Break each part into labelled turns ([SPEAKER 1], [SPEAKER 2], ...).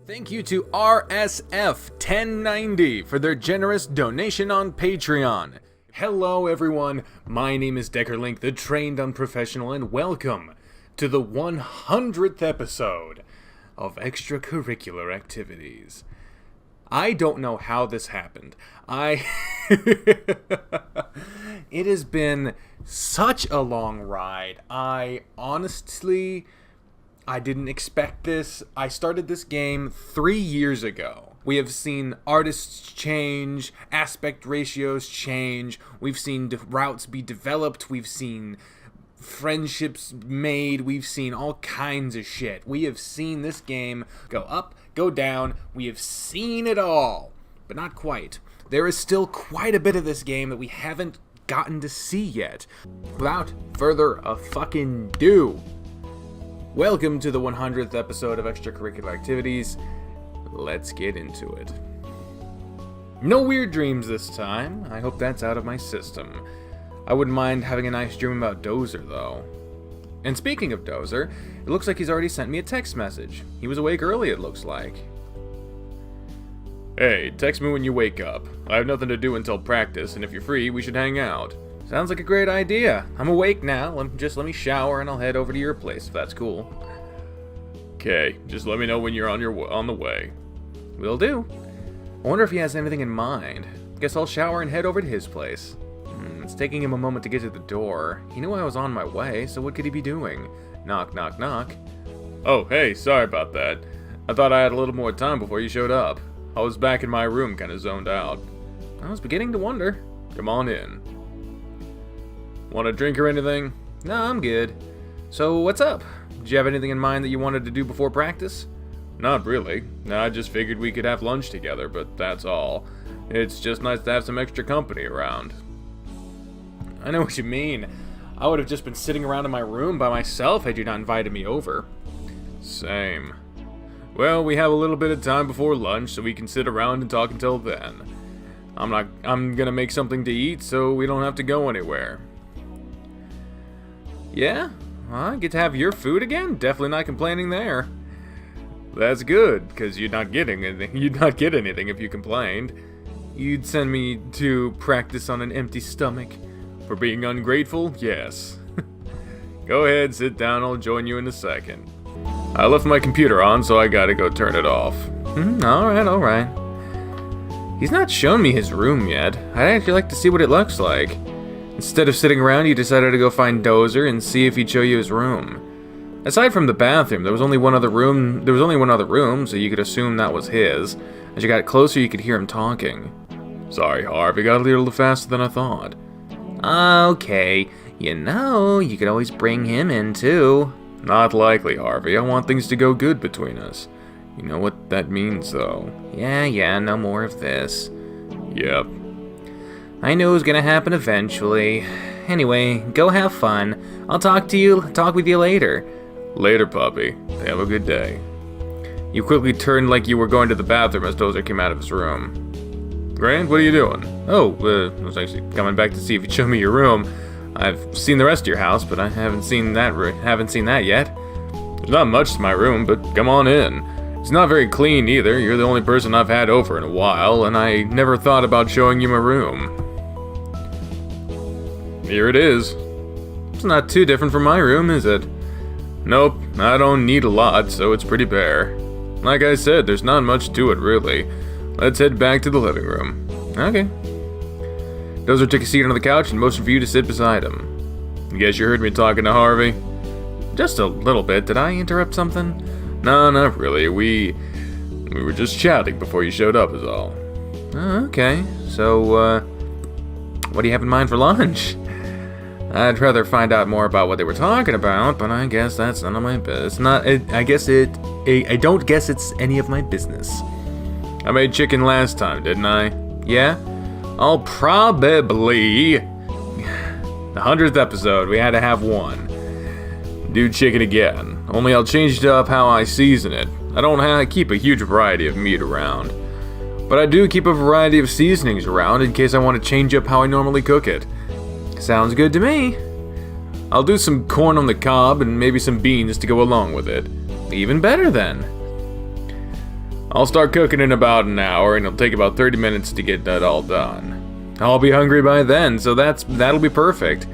[SPEAKER 1] Thank you to RSF1090 for their generous donation on Patreon. Hello everyone, my name is Deckerlink, the trained unprofessional, and welcome to the 100th episode of Extracurricular Activities. I don't know how this happened. It has been such a long ride. I didn't expect this. I started this game 3 years ago. We have seen artists change, aspect ratios change, we've seen routes be developed, we've seen friendships made, we've seen all kinds of shit. We have seen this game go up, go down, we have seen it all. But not quite. There is still quite a bit of this game that we haven't gotten to see yet. Without further ado, welcome to the 100th episode of Extracurricular Activities. Let's get into it. No weird dreams this time. I hope that's out of my system. I wouldn't mind having a nice dream about Dozer, though. And speaking of Dozer, it looks like he's already sent me a text message. He was awake early, it looks like. Hey, text me when you wake up. I have nothing to do until practice, and if you're free, we should hang out. Sounds like a great idea. I'm awake now. Just let me shower and I'll head over to your place if that's cool. Okay, just let me know when you're on the way. Will do. I wonder if he has anything in mind. Guess I'll shower and head over to his place. It's taking him a moment to get to the door. He knew I was on my way, so what could he be doing? Knock, knock, knock. Oh, hey, sorry about that. I thought I had a little more time before you showed up. I was back in my room, kinda zoned out. I was beginning to wonder. Come on in. Want a drink or anything? No, I'm good. So, what's up? Did you have anything in mind that you wanted to do before practice? Not really. I just figured we could have lunch together, but that's all. It's just nice to have some extra company around. I know what you mean. I would have just been sitting around in my room by myself had you not invited me over. Same. Well, we have a little bit of time before lunch, so we can sit around and talk until then. I'm gonna make something to eat, so we don't have to go anywhere. Yeah? Well, I get to have your food again? Definitely not complaining there. That's good, because you'd not get anything if you complained. You'd send me to practice on an empty stomach. For being ungrateful? Yes. Go ahead, sit down, I'll join you in a second. I left my computer on, so I gotta go turn it off. Alright. He's not shown me his room yet. I'd actually like to see what it looks like. Instead of sitting around, you decided to go find Dozer and see if he'd show you his room. Aside from the bathroom, there was only one other room, so you could assume that was his. As you got closer, you could hear him talking. Sorry, Harv, it got a little faster than I thought. Okay, you could always bring him in too. Not likely, Harvey. I want things to go good between us. You know what that means, though. Yeah, no more of this. Yep. I knew it was gonna happen eventually. Anyway, go have fun. I'll talk with you later. Later, puppy. Have a good day. You quickly turned like you were going to the bathroom as Dozer came out of his room. Grant, what are you doing? I was actually coming back to see if you'd show me your room. I've seen the rest of your house, but I haven't seen that yet. There's not much to my room, but come on in. It's not very clean either. You're the only person I've had over in a while, and I never thought about showing you my room. Here it is. It's not too different from my room, is it? Nope, I don't need a lot, so it's pretty bare. Like I said, there's not much to it, really. Let's head back to the living room. Okay. Dozer took a seat on the couch and motioned for you to sit beside him. Guess you heard me talking to Harvey? Just a little bit. Did I interrupt something? No, not really. We were just chatting before you showed up is all. Oh, okay. So, what do you have in mind for lunch? I'd rather find out more about what they were talking about, but I guess that's none of my business. I don't guess it's any of my business. I made chicken last time, didn't I? Yeah? I'll probably... The 100th episode, we had to have one. Do chicken again. Only I'll change up how I season it. I don't keep a huge variety of meat around. But I do keep a variety of seasonings around in case I want to change up how I normally cook it. Sounds good to me. I'll do some corn on the cob and maybe some beans to go along with it. Even better then. I'll start cooking in about an hour, and it'll take about 30 minutes to get that all done. I'll be hungry by then, so that'll be perfect.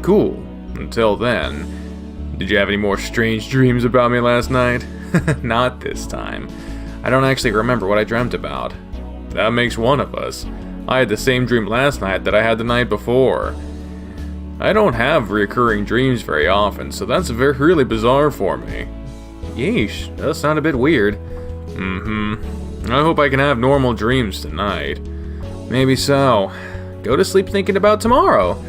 [SPEAKER 1] Cool. Until then, did you have any more strange dreams about me last night? Not this time. I don't actually remember what I dreamt about. That makes one of us. I had the same dream last night that I had the night before. I don't have recurring dreams very often, so that's really bizarre for me. Yeesh, does sound a bit weird. I hope I can have normal dreams tonight. Maybe so. Go to sleep thinking about tomorrow.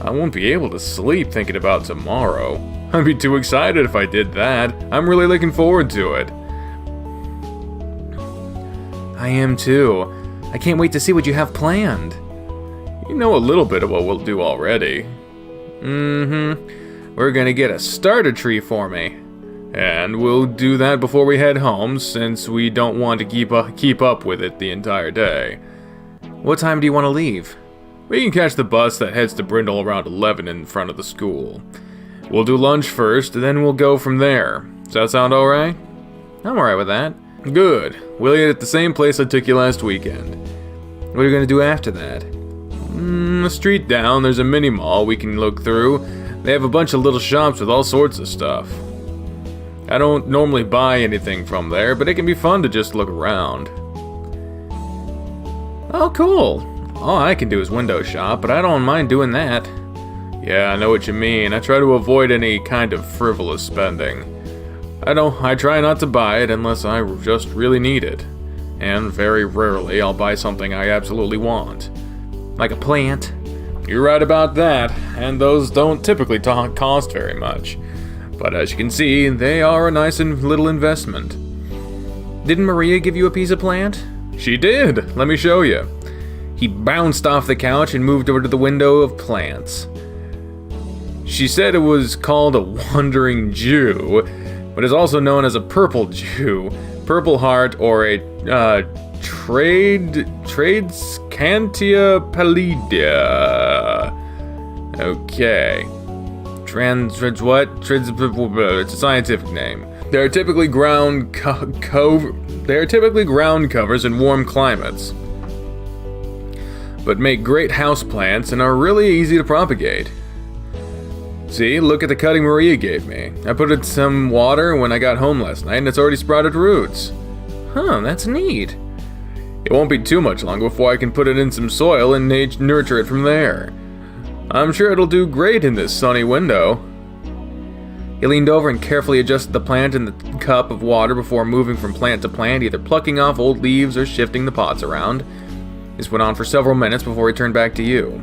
[SPEAKER 1] I won't be able to sleep thinking about tomorrow. I'd be too excited if I did that. I'm really looking forward to it. I am too. I can't wait to see what you have planned. You know a little bit of what we'll do already. We're gonna get a starter tree for me. And we'll do that before we head home, since we don't want to keep up with it the entire day. What time do you want to leave? We can catch the bus that heads to Brindle around 11 in front of the school. We'll do lunch first, then we'll go from there. Does that sound alright? I'm alright with that. Good. We'll eat at the same place I took you last weekend. What are you gonna do after that? A street down, there's a mini mall we can look through. They have a bunch of little shops with all sorts of stuff. I don't normally buy anything from there, but it can be fun to just look around. Oh, cool. All I can do is window shop, but I don't mind doing that. Yeah, I know what you mean. I try to avoid any kind of frivolous spending. I try not to buy it unless I just really need it. And very rarely I'll buy something I absolutely want. Like a plant. You're right about that, and those don't typically cost very much. But as you can see, they are a nice little investment. Didn't Maria give you a piece of plant? She did. Let me show you. He bounced off the couch and moved over to the window of plants. She said it was called a wandering Jew, but is also known as a purple Jew, purple heart, or a Tradescantia pallida. Okay. It's a scientific name. They are typically ground covers in warm climates, but make great houseplants and are really easy to propagate. See, look at the cutting Maria gave me. I put in some water when I got home last night and it's already sprouted roots. Huh, that's neat. It won't be too much longer before I can put it in some soil and nurture it from there. I'm sure it'll do great in this sunny window. He leaned over and carefully adjusted the plant in the cup of water before moving from plant to plant, either plucking off old leaves or shifting the pots around. This went on for several minutes before he turned back to you.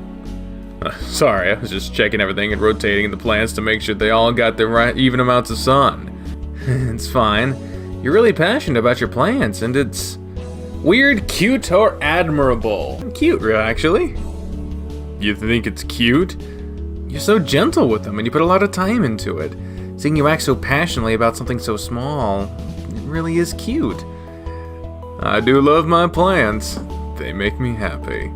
[SPEAKER 1] Sorry, I was just checking everything and rotating the plants to make sure they all got the right even amounts of sun. It's fine. You're really passionate about your plants, and it's weird, cute, or admirable. Cute, actually. You think it's cute? You're so gentle with them, and you put a lot of time into it. Seeing you act so passionately about something so small, it really is cute. I do love my plants. They make me happy.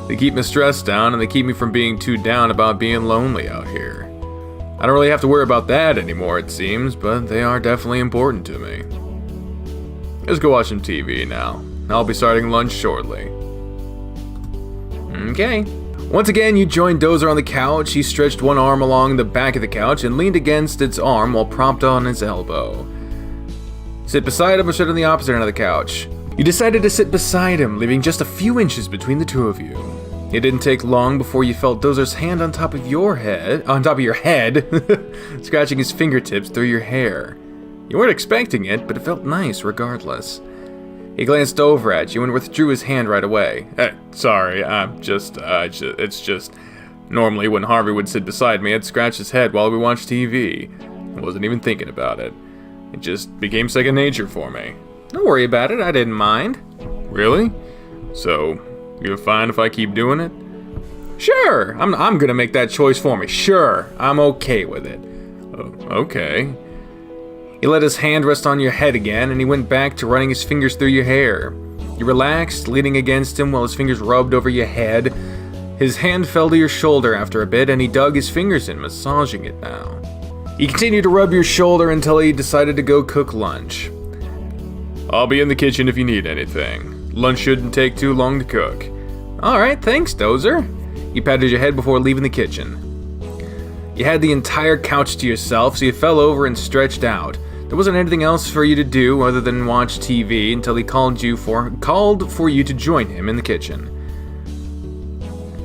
[SPEAKER 1] They keep my stress down, and they keep me from being too down about being lonely out here. I don't really have to worry about that anymore, it seems, but they are definitely important to me. Let's go watch some TV now. I'll be starting lunch shortly. Okay. Once again, you joined Dozer on the couch. He stretched one arm along the back of the couch and leaned against its arm while propped on his elbow. Sit beside him or sit on the opposite end of the couch. You decided to sit beside him, leaving just a few inches between the two of you. It didn't take long before you felt Dozer's hand on top of your head, scratching his fingertips through your hair. You weren't expecting it, but it felt nice regardless. He glanced over at you and withdrew his hand right away. Sorry, it's just... Normally when Harvey would sit beside me, I'd scratch his head while we watched TV. I wasn't even thinking about it. It just became second nature for me. Don't worry about it, I didn't mind. Really? So, you're fine if I keep doing it? Sure, I'm gonna make that choice for me. Sure, I'm okay with it. Okay. He let his hand rest on your head again, and he went back to running his fingers through your hair. You relaxed, leaning against him while his fingers rubbed over your head. His hand fell to your shoulder after a bit, and he dug his fingers in, massaging it now. He continued to rub your shoulder until he decided to go cook lunch. I'll be in the kitchen if you need anything. Lunch shouldn't take too long to cook. Alright, thanks, Dozer. You patted your head before leaving the kitchen. You had the entire couch to yourself, so you fell over and stretched out. There wasn't anything else for you to do other than watch TV until he called for you to join him in the kitchen.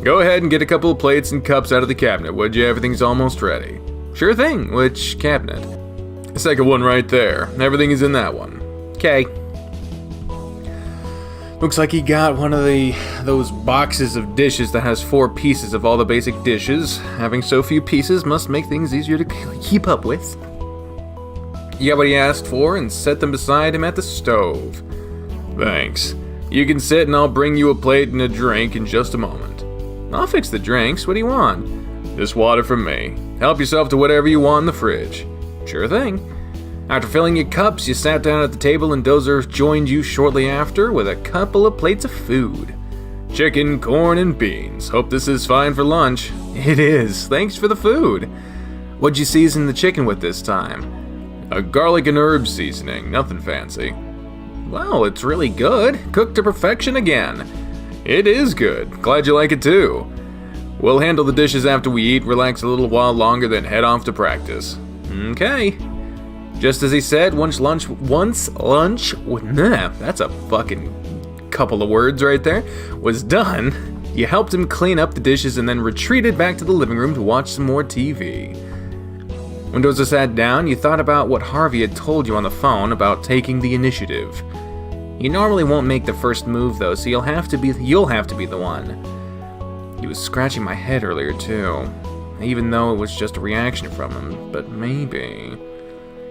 [SPEAKER 1] Go ahead and get a couple of plates and cups out of the cabinet, would you? Everything's almost ready. Sure thing. Which cabinet? The second one right there. Everything is in that one. Okay. Looks like he got one of those boxes of dishes that has 4 pieces of all the basic dishes. Having so few pieces must make things easier to keep up with. You got what he asked for and set them beside him at the stove. Thanks. You can sit and I'll bring you a plate and a drink in just a moment. I'll fix the drinks. What do you want? Just water from me. Help yourself to whatever you want in the fridge. Sure thing. After filling your cups, you sat down at the table and Dozer joined you shortly after with a couple of plates of food. Chicken, corn, and beans. Hope this is fine for lunch. It is. Thanks for the food. What'd you season the chicken with this time? A garlic and herb seasoning. Nothing fancy. Well, it's really good. Cooked to perfection again. It is good. Glad you like it too. We'll handle the dishes after we eat, relax a little while longer, then head off to practice. Okay. Just as he said, that's a fucking couple of words right there, was done, you helped him clean up the dishes and then retreated back to the living room to watch some more TV. When Dozer sat down, you thought about what Harvey had told you on the phone about taking the initiative. You normally won't make the first move though, so you'll have to be the one. He was scratching my head earlier too, even though it was just a reaction from him, but maybe.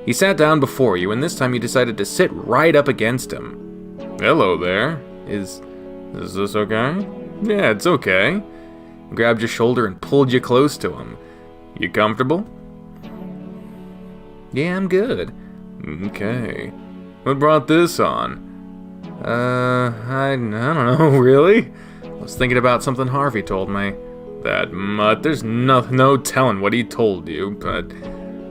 [SPEAKER 1] He sat down before you, and this time you decided to sit right up against him. Hello there. Is this okay? Yeah, it's okay. He grabbed your shoulder and pulled you close to him. You comfortable? Yeah, I'm good. Okay. What brought this on? I don't know, really? I was thinking about something Harvey told me. That mutt, there's no telling what he told you, but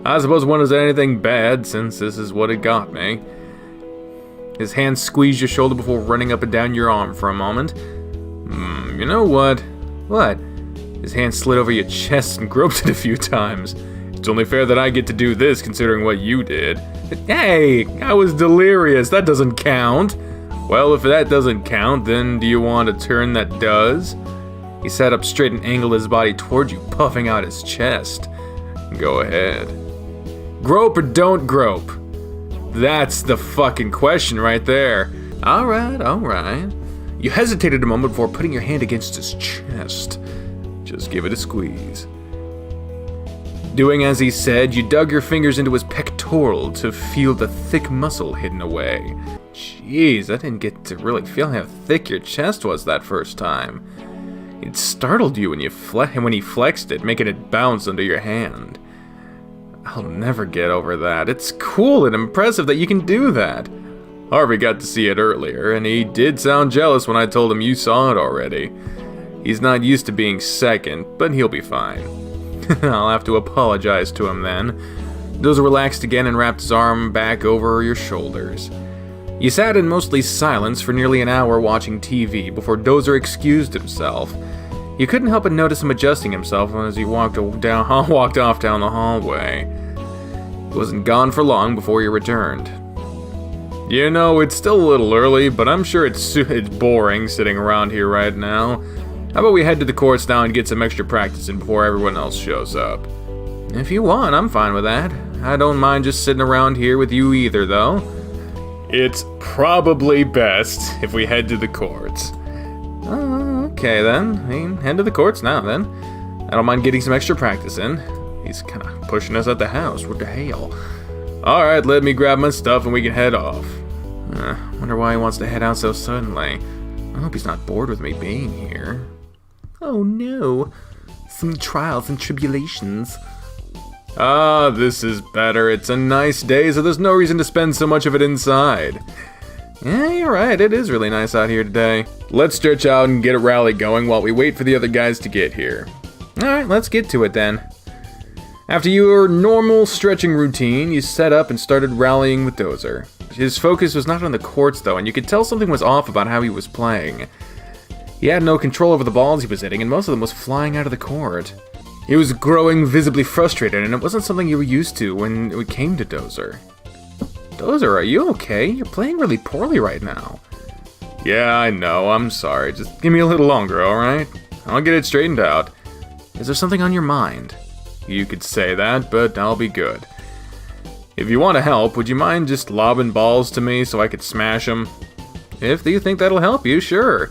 [SPEAKER 1] I suppose one is anything bad since this is what it got me. His hand squeezed your shoulder before running up and down your arm for a moment. You know what? What? His hand slid over your chest and groped it a few times. It's only fair that I get to do this considering what you did. Hey, I was delirious. That doesn't count. Well, if that doesn't count, then do you want a turn that does? He sat up straight and angled his body toward you, puffing out his chest. Go ahead. Grope or don't grope? That's the fucking question right there. Alright. You hesitated a moment before putting your hand against his chest. Just give it a squeeze. Doing as he said, you dug your fingers into his pectoral to feel the thick muscle hidden away. Jeez, I didn't get to really feel how thick your chest was that first time. It startled you when he flexed it, making it bounce under your hand. I'll never get over that. It's cool and impressive that you can do that. Harvey got to see it earlier, and he did sound jealous when I told him you saw it already. He's not used to being second, but he'll be fine. I'll have to apologize to him then. Dozer relaxed again and wrapped his arm back over your shoulders. You sat in mostly silence for nearly an hour watching TV before Dozer excused himself. You couldn't help but notice him adjusting himself as he walked off down the hallway. He wasn't gone for long before he returned. You know, it's still a little early, but I'm sure it's boring sitting around here right now. How about we head to the courts now and get some extra practice in before everyone else shows up? If you want, I'm fine with that. I don't mind just sitting around here with you either, though. It's probably best if we head to the courts. Okay then. Head to the courts now then. I don't mind getting some extra practice in. He's kind of pushing us at the house. What the hell? Alright, let me grab my stuff and we can head off. Wonder why he wants to head out so suddenly. I hope he's not bored with me being here. Oh no. Some trials and tribulations. This is better. It's a nice day, so there's no reason to spend so much of it inside. Yeah, you're right. It is really nice out here today. Let's stretch out and get a rally going while we wait for the other guys to get here. Alright, let's get to it then. After your normal stretching routine, you set up and started rallying with Dozer. His focus was not on the courts, though, and you could tell something was off about how he was playing. He had no control over the balls he was hitting, and most of them was flying out of the court. He was growing visibly frustrated, and it wasn't something you were used to when it came to Dozer. Dozer, are you okay? You're playing really poorly right now. Yeah, I know, I'm sorry. Just give me a little longer, alright? I'll get it straightened out. Is there something on your mind? You could say that, but I'll be good. If you want to help, would you mind just lobbing balls to me so I could smash them? If you think that'll help you, sure.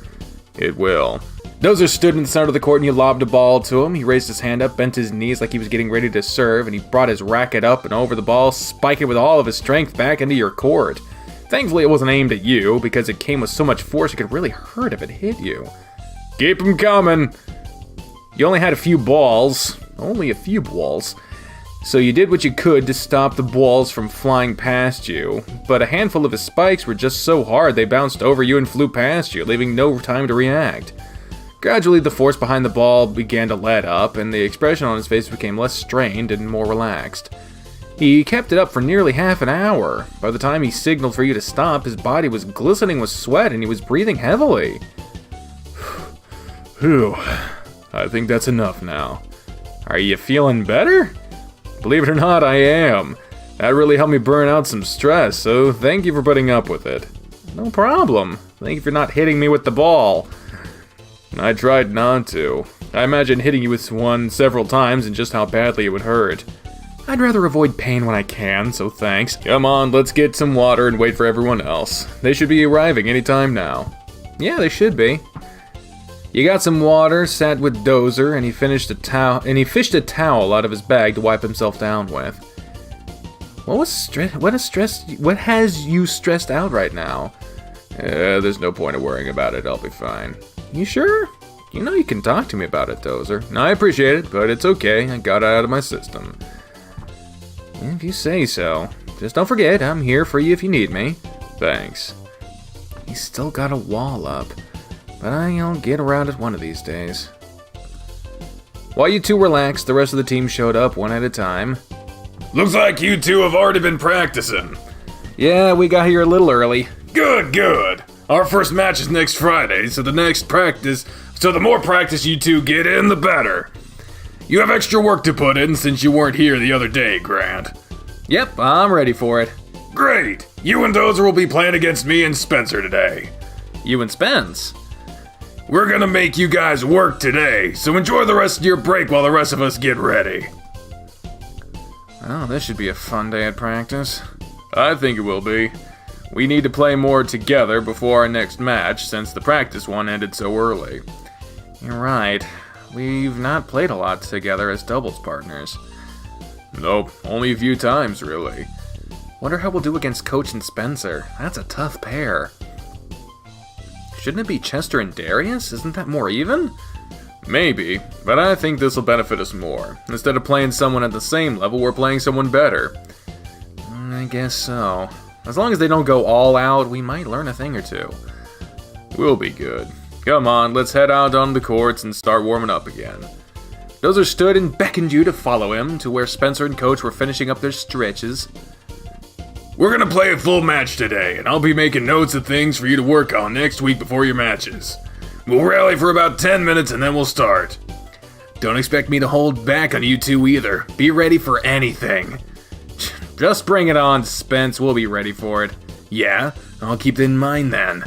[SPEAKER 1] It will. Dozer stood in the center of the court and you lobbed a ball to him. He raised his hand up, bent his knees like he was getting ready to serve, and he brought his racket up and over the ball, spiking it with all of his strength back into your court. Thankfully, it wasn't aimed at you, because it came with so much force it could really hurt if it hit you. Keep them coming! You only had a few balls. Only a few balls. So you did what you could to stop the balls from flying past you, but a handful of his spikes were just so hard they bounced over you and flew past you, leaving no time to react. Gradually, the force behind the ball began to let up, and the expression on his face became less strained and more relaxed. He kept it up for nearly half an hour. By the time he signaled for you to stop, his body was glistening with sweat and he was breathing heavily. Phew, I think that's enough now. Are you feeling better? Believe it or not, I am. That really helped me burn out some stress, so thank you for putting up with it. No problem. Thank you for not hitting me with the ball. I tried not to. I imagine hitting you with one several times and just how badly it would hurt. I'd rather avoid pain when I can, so thanks. Come on, let's get some water and wait for everyone else. They should be arriving any time now. Yeah, they should be. You got some water, sat with Dozer, and he fished a towel out of his bag to wipe himself down with. What has you stressed out right now? There's no point of worrying about it. I'll be fine. You sure? You know you can talk to me about it, Dozer. I appreciate it, but it's okay. I got it out of my system. If you say so. Just don't forget, I'm here for you if you need me. Thanks. He's still got a wall up. But I'll get around it one of these days. While you two relaxed, the rest of the team showed up one at a time. Looks like you two have already been practicing. Yeah, we got here a little early. Good, good. Our first match is next Friday, so the more practice you two get in, the better. You have extra work to put in since you weren't here the other day, Grant. Yep, I'm ready for it. Great. You and Dozer will be playing against me and Spencer today. You and Spence? We're gonna make you guys work today, so enjoy the rest of your break while the rest of us get ready. Oh, this should be a fun day at practice. I think it will be. We need to play more together before our next match, since the practice one ended so early. You're right. We've not played a lot together as doubles partners. Nope, only a few times, really. Wonder how we'll do against Coach and Spencer. That's a tough pair. Shouldn't it be Chester and Darius? Isn't that more even? Maybe, but I think this will benefit us more. Instead of playing someone at the same level, we're playing someone better. I guess so. As long as they don't go all out, we might learn a thing or two. We'll be good. Come on, let's head out on the courts and start warming up again. Dozer stood and beckoned you to follow him to where Spencer and Coach were finishing up their stretches. We're gonna play a full match today, and I'll be making notes of things for you to work on next week before your matches. We'll rally for about 10 minutes and then we'll start. Don't expect me to hold back on you two either. Be ready for anything. Just bring it on, Spence. We'll be ready for it. Yeah, I'll keep it in mind then.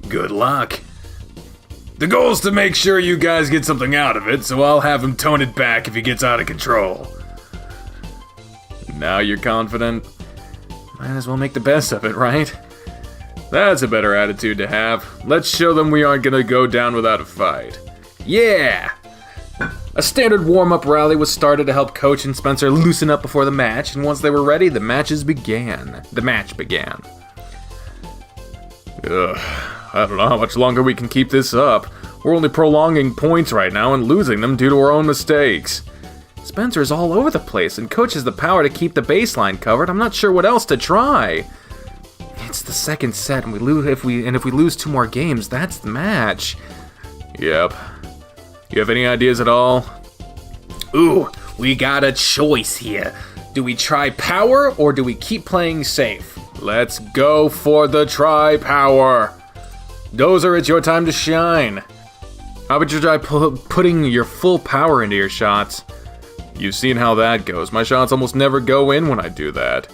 [SPEAKER 1] Good luck. The goal is to make sure you guys get something out of it, so I'll have him tone it back if he gets out of control. Now you're confident? Might as well make the best of it, right? That's a better attitude to have. Let's show them we aren't gonna go down without a fight. Yeah! A standard warm-up rally was started to help Coach and Spencer loosen up before the match, and once they were ready, the match began. Ugh, I don't know how much longer we can keep this up. We're only prolonging points right now and losing them due to our own mistakes. Spencer's all over the place, and Coach has the power to keep the baseline covered. I'm not sure what else to try. It's the second set, and if we lose 2 more games, that's the match. Yep. You have any ideas at all? Ooh, we got a choice here. Do we try power, or do we keep playing safe? Let's go for the tri-power. Dozer, it's your time to shine. How about you try putting your full power into your shots? You've seen how that goes. My shots almost never go in when I do that.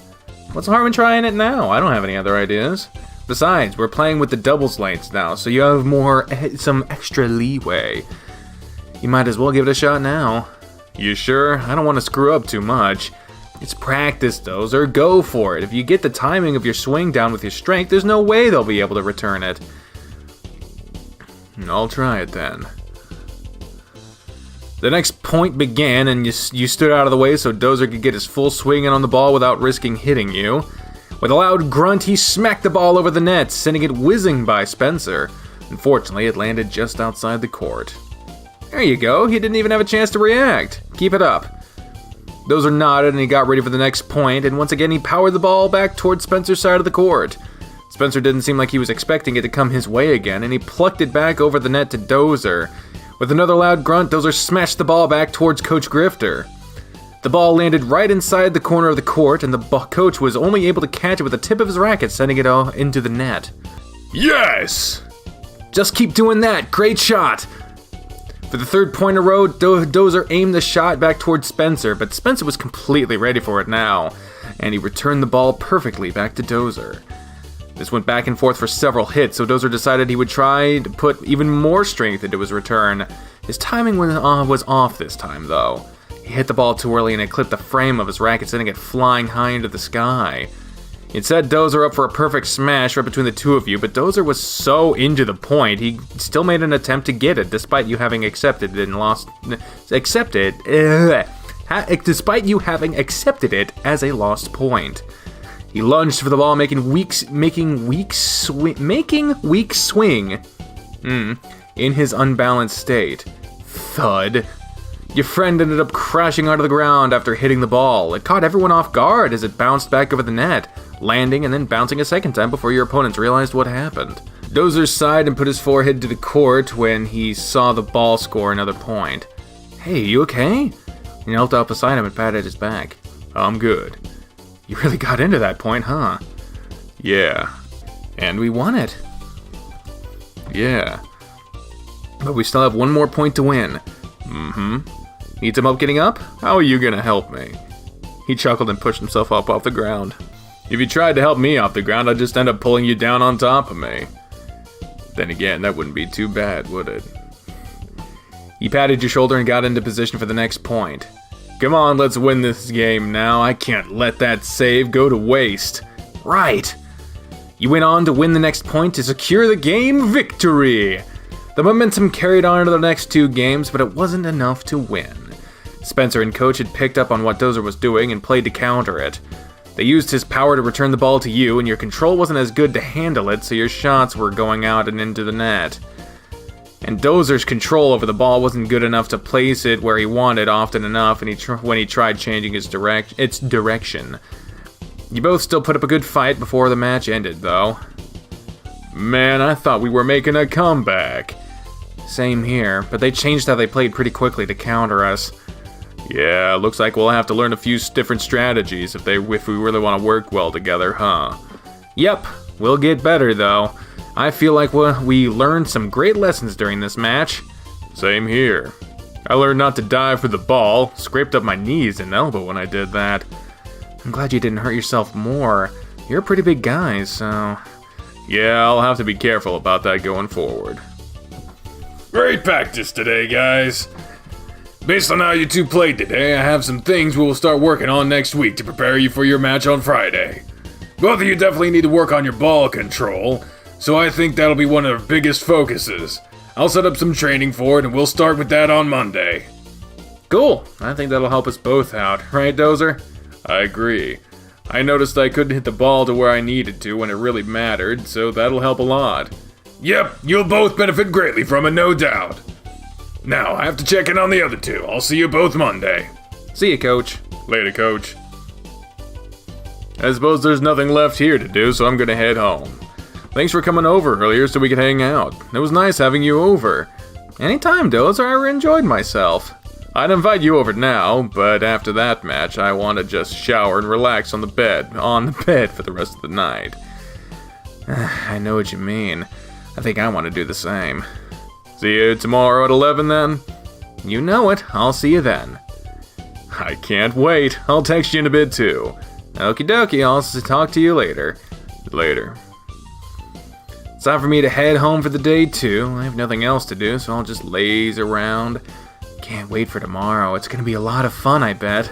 [SPEAKER 1] What's the harm in trying it now? I don't have any other ideas. Besides, we're playing with the doubles lanes now, so you have some extra leeway. You might as well give it a shot now. You sure? I don't want to screw up too much. It's practice, Dozer. Go for it. If you get the timing of your swing down with your strength, there's no way they'll be able to return it. I'll try it then. The next point began, and you stood out of the way so Dozer could get his full swing in on the ball without risking hitting you. With a loud grunt, he smacked the ball over the net, sending it whizzing by Spencer. Unfortunately, it landed just outside the court. There you go, he didn't even have a chance to react. Keep it up. Dozer nodded and he got ready for the next point, and once again he powered the ball back towards Spencer's side of the court. Spencer didn't seem like he was expecting it to come his way again, and he plucked it back over the net to Dozer. With another loud grunt, Dozer smashed the ball back towards Coach Grifter. The ball landed right inside the corner of the court, and the coach was only able to catch it with the tip of his racket, sending it into the net. Yes! Just keep doing that. Great shot! For the third point in a row, Dozer aimed the shot back towards Spencer, but Spencer was completely ready for it now, and he returned the ball perfectly back to Dozer. This went back and forth for several hits, so Dozer decided he would try to put even more strength into his return. His timing was off this time, though. He hit the ball too early and it clipped the frame of his racket, sending it flying high into the sky. It set Dozer up for a perfect smash right between the two of you, but Dozer was so into the point, he still made an attempt to get it, despite you having accepted it as a lost point. He lunged for the ball, making weak swing in his unbalanced state. Thud. Your friend ended up crashing onto the ground after hitting the ball. It caught everyone off guard as it bounced back over the net, landing and then bouncing a second time before your opponents realized what happened. Dozer sighed and put his forehead to the court when he saw the ball score another point. Hey, you okay? He knelt up beside him and patted his back. I'm good. You really got into that point, huh? Yeah. And we won it. Yeah. But we still have one more point to win. Need some help getting up? How are you gonna help me? He chuckled and pushed himself up off the ground. If you tried to help me off the ground, I'd just end up pulling you down on top of me. Then again, that wouldn't be too bad, would it? He patted your shoulder and got into position for the next point. Come on, let's win this game now. I can't let that save go to waste. Right. You went on to win the next point to secure the game victory. The momentum carried on into the next two games, but it wasn't enough to win. Spencer and Coach had picked up on what Dozer was doing and played to counter it. They used his power to return the ball to you, and your control wasn't as good to handle it, so your shots were going out and into the net. And Dozer's control over the ball wasn't good enough to place it where he wanted often enough, and when he tried changing its direction. You both still put up a good fight before the match ended, though. Man, I thought we were making a comeback. Same here, but they changed how they played pretty quickly to counter us. Yeah, looks like we'll have to learn a few different strategies if we really want to work well together, huh? Yep, we'll get better, though. I feel like we learned some great lessons during this match. Same here. I learned not to dive for the ball, scraped up my knees and elbow when I did that. I'm glad you didn't hurt yourself more. You're a pretty big guy, so... Yeah, I'll have to be careful about that going forward. Great practice today, guys. Based on how you two played today, I have some things we will start working on next week to prepare you for your match on Friday. Both of you definitely need to work on your ball control, so I think that'll be one of our biggest focuses. I'll set up some training for it, and we'll start with that on Monday. Cool. I think that'll help us both out, right, Dozer? I agree. I noticed I couldn't hit the ball to where I needed to when it really mattered, so that'll help a lot. Yep, you'll both benefit greatly from it, no doubt. Now, I have to check in on the other two. I'll see you both Monday. See you, Coach. Later, Coach. I suppose there's nothing left here to do, so I'm gonna head home. Thanks for coming over earlier so we could hang out. It was nice having you over. Anytime, Dozer. I enjoyed myself. I'd invite you over now, but after that match, I want to just shower and relax on the bed for the rest of the night. I know what you mean. I think I want to do the same. See you tomorrow at 11 then? You know it. I'll see you then. I can't wait. I'll text you in a bit too. Okie dokie, I'll talk to you later. Later. It's time for me to head home for the day too. I have nothing else to do, so I'll just laze around. Can't wait for tomorrow. It's gonna be a lot of fun, I bet.